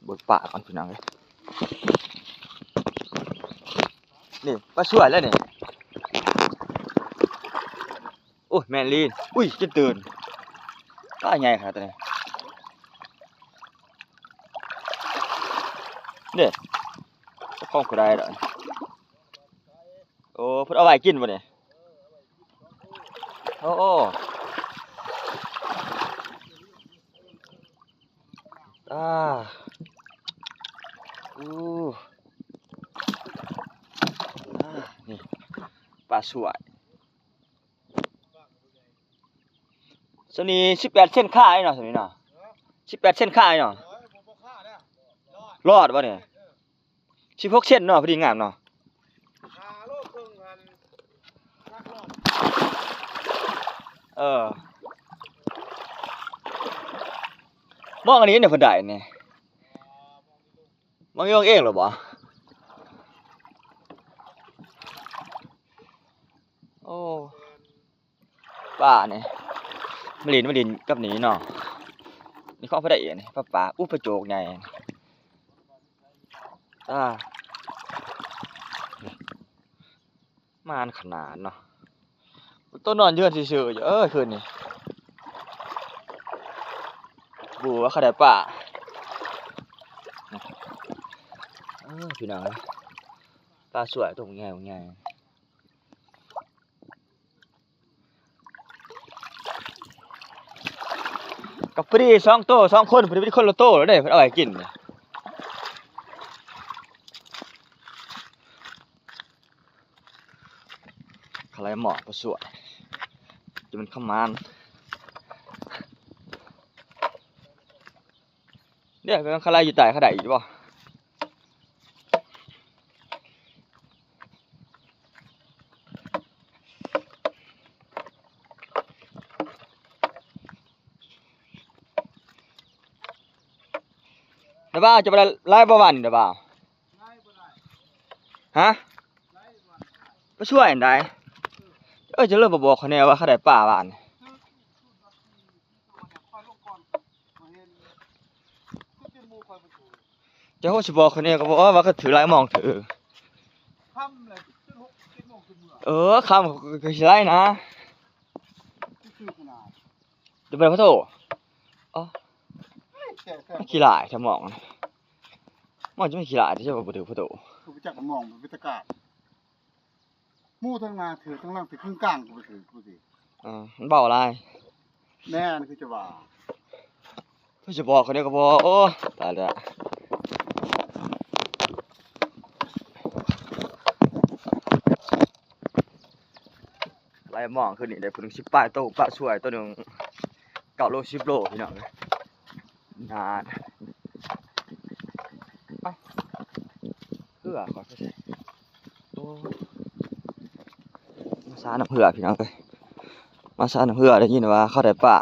บนป่าก่อนพี่น้องเลยนี่ปลาช่วยแล้วนี่โอ้ยแมนลีนอุ้ยจะตื่นก็ไงครับตัวนี้เนี่ยข้องกูได้เหรอโอ้เพิ่นเอาไว้กินบ่เนี่ยโอ้นี่ปลาสวยสนี้18 เส้นค่าไอ้เนาะสนี้เนาะ18 เส้นค่าไอ้เนาะรอดบ่เนี่ย16 เส้นเนาะพอดีงามเนาะมองอันนี้เนี่ยเพิ่นได้นี่มองยองเองเหรอบ่โอ้ป่าเนี่ยมาลินกับหนีเนาะนี่ของเพิ่นได้นี่ป่าอุปโจกใหญ่มานขนาดเนาะต้นนอนยืนซื่อๆอยู่คืนนี้บูว่าเขาได้ป่าพี่น้องปลาสวยตัวใหญ่กับพอดี2 โต 2 คนพอดีคนละโตแล้วได้เพิ่นเอาไว้กินอะไรหมอกปลาสวยจะมันขมานเนี่ยเป็นอะไรอยู่ใต้เขาได้อยู่บ่เดี๋ยวบ่าวจะไปไล่บ่วันเดี๋ยวบ่าวฮะไปช่วยอันใดจะเริ่มบอกเขาแน่ว่าเขาได้ป่าบ้านจะเขาสิบอกเขาแน่ก็บอกว่าเขาถือไล่มองถือคำก็สิไล่นะจะไปพระโถขี้หลายถ้ามองจะไม่ขี้หลายที่จะไปถือพระโถกูไปจักมองไปตะกาดมู่ทั้งนาถือทั้งล่างถือครึ่งกลางกูไปถือกูสิมันเบาอะไรแน่นคือจะว่าเพื่อจะบอกเขาเนี่ยก็บอกโอ้ตายแล้วไล่มองขึ้นนี่ได้พึ่ง10 ปลายโตปลาสวยตัวหนึ่ง9 โล 10 โลพี่น้องนานเพื่อขอใช่มาซาน้ำเพื่อพี่น้องเลยมาซาน้ำเพื่อได้ยินว่าเขาได้ป่า